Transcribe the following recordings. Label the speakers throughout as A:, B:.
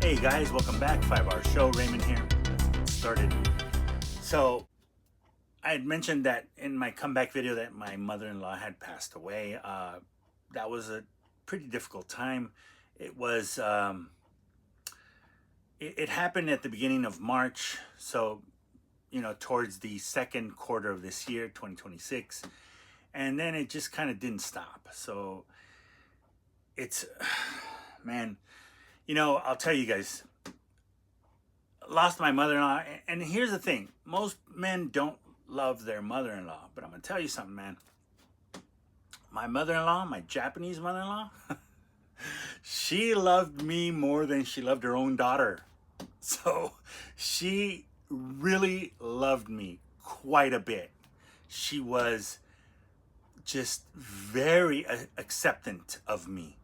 A: Hey guys, welcome back. 5 Hour Show. Raymond here. Let's get started. So, I had mentioned that in my comeback video that my mother-in-law had passed away. That was a pretty difficult time. It was. It happened at the beginning of March, so towards the second quarter of this year, 2026, and then it just kind of didn't stop. So it's, man, I'll tell you guys, lost my mother-in-law, and here's the thing: most men don't love their mother-in-law, but I'm gonna tell you something, man. My mother-in-law, my Japanese mother-in-law, she loved me more than she loved her own daughter. So she really loved me quite a bit. She was just very acceptant of me,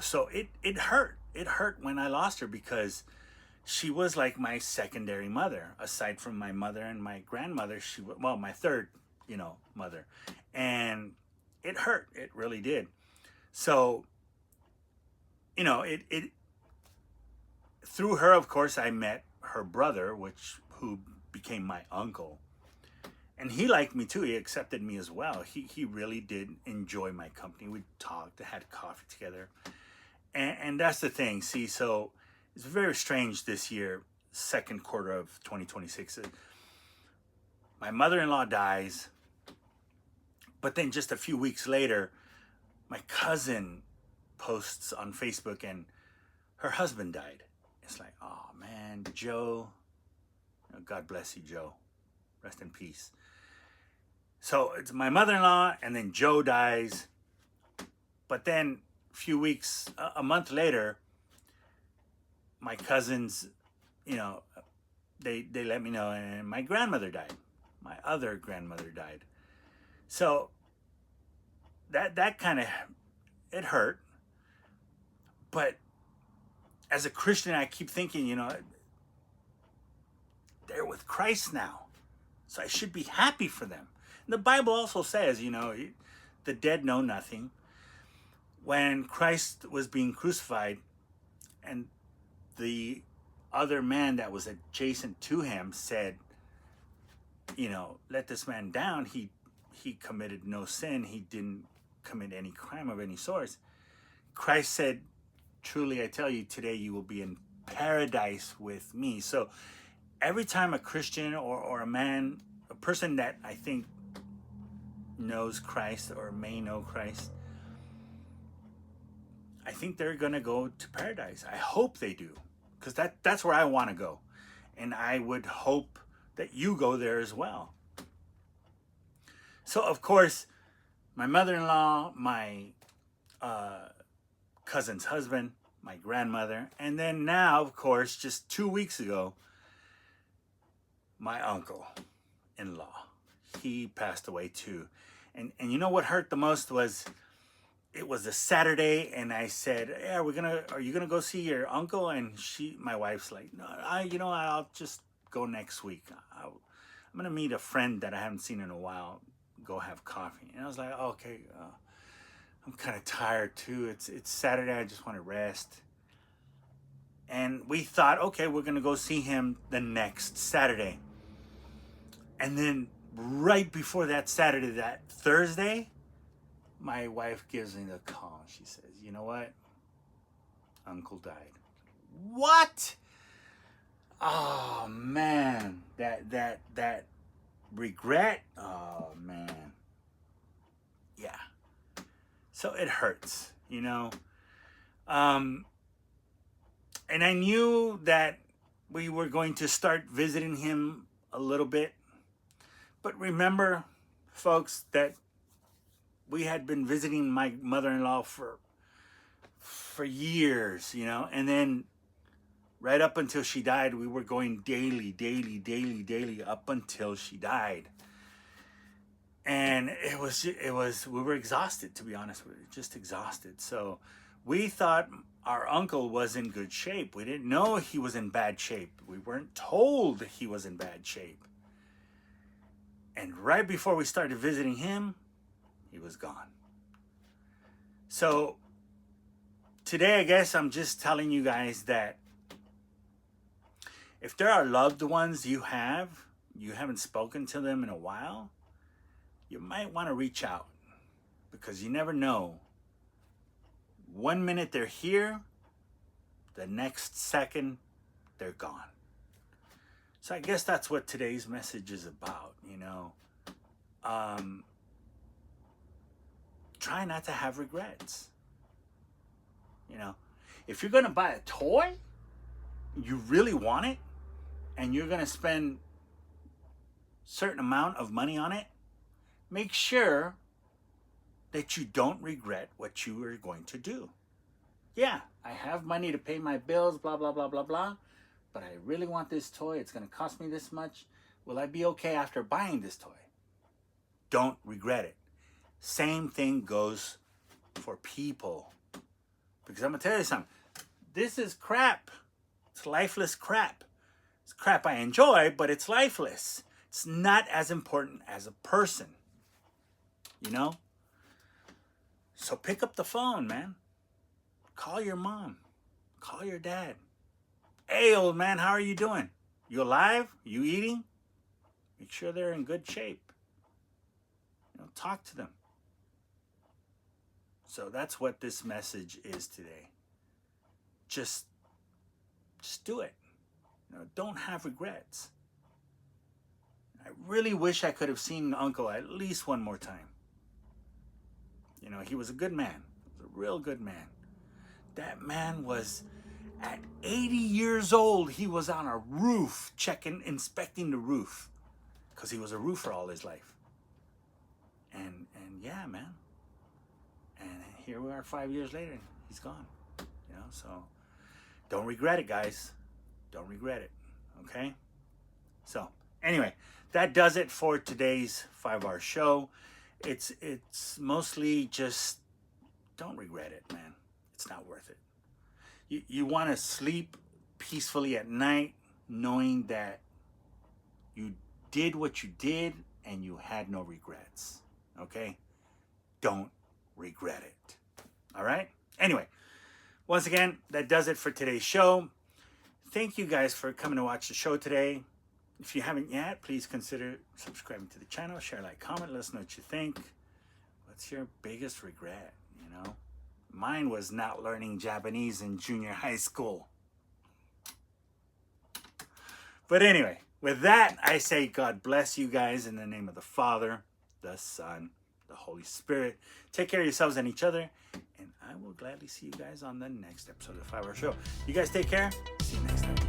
A: so it hurt. It hurt when I lost her because she was like my secondary mother. Aside from my mother and my grandmother, she was, well, my third, mother. And it hurt. It really did. So, it through her, of course, I met her brother, who became my uncle. And he liked me too. He accepted me as well. He really did enjoy my company. We talked, had coffee together. And that's the thing. See, so it's very strange this year, second quarter of 2026. My mother-in-law dies, but then just a few weeks later, my cousin posts on Facebook and her husband died. It's like, oh man, Joe, God bless you, Joe. Rest in peace. So it's my mother-in-law, and then Joe dies. But then a few weeks, a month later, my cousins, they let me know, and my grandmother died. My other grandmother died. So that kind of, it hurt. But as a Christian, I keep thinking, they're with Christ now. So I should be happy for them. And the Bible also says, the dead know nothing. When Christ was being crucified and the other man that was adjacent to him said, let this man down. He committed no sin. He didn't commit any crime of any sort. Christ said, truly, I tell you, today you will be in paradise with me. So every time a Christian or a person that I think knows Christ or may know Christ, I think they're going to go to paradise. I hope they do, because that's where I want to go. And I would hope that you go there as well. So, of course, my mother-in-law, my cousin's husband, my grandmother, and then now, of course, just 2 weeks ago, my uncle-in-law, he passed away too. And you know what hurt the most was, it was a Saturday, and I said, "Hey, are you gonna go see your uncle?" And my wife's like, "No, I'll just go next week. I'm gonna meet a friend that I haven't seen in a while. Go have coffee." And I was like, "Okay, I'm kind of tired too. It's Saturday. I just want to rest." And we thought, okay, we're gonna go see him the next Saturday. And then right before that Saturday, that Thursday, my wife gives me the call. She says, "You know what? Uncle died." What? Oh man, that regret. Oh man, yeah. So it hurts, and I knew that we were going to start visiting him a little bit. But remember, folks, that we had been visiting my mother-in-law for years, and then right up until she died, we were going daily up until she died. And we were exhausted, to be honest. We were just exhausted. So we thought our uncle was in good shape. We didn't know he was in bad shape. We weren't told he was in bad shape. And right before we started visiting him, he was gone. So today, I guess I'm just telling you guys that If there are loved ones you haven't spoken to them in a while, you might want to reach out, because you never know. 1 minute they're here, the next second they're gone. So I guess that's what today's message is about, you know. Try not to have regrets. You know, if you're going to buy a toy, you really want it, and you're going to spend certain amount of money on it, make sure that you don't regret what you are going to do. Yeah, I have money to pay my bills, blah, blah, blah, blah, blah, but I really want this toy. It's going to cost me this much. Will I be okay after buying this toy? Don't regret it. Same thing goes for people. Because I'm going to tell you something. This is crap. It's lifeless crap. It's crap I enjoy, but it's lifeless. It's not as important as a person. You know? So pick up the phone, man. Call your mom. Call your dad. Hey, old man, how are you doing? You alive? You eating? Make sure they're in good shape. You know, talk to them. So that's what this message is today. Just do it. You know, don't have regrets. I really wish I could have seen Uncle at least one more time. You know, he was a good man. He was a real good man. That man was, at 80 years old, he was on a roof inspecting the roof, because he was a roofer all his life. And yeah, man. And here we are 5 years later, he's gone. You know, so don't regret it, guys. Don't regret it. Okay? So anyway, that does it for today's 5-hour show. It's mostly just don't regret it, man. It's not worth it. You want to sleep peacefully at night knowing that you did what you did and you had no regrets. Okay? Don't regret it. All right? Anyway, once again, that does it for today's show. Thank you guys for coming to watch the show today. If you haven't yet, please consider subscribing to the channel, share, like, comment, let us know what you think. What's your biggest regret, you know? Mine was not learning Japanese in junior high school. But anyway, with that, I say God bless you guys in the name of the Father, the Son, the Holy Spirit. Take care of yourselves and each other, and I will gladly see you guys on the next episode of the 5-Hour Show. You guys take care. See you next time.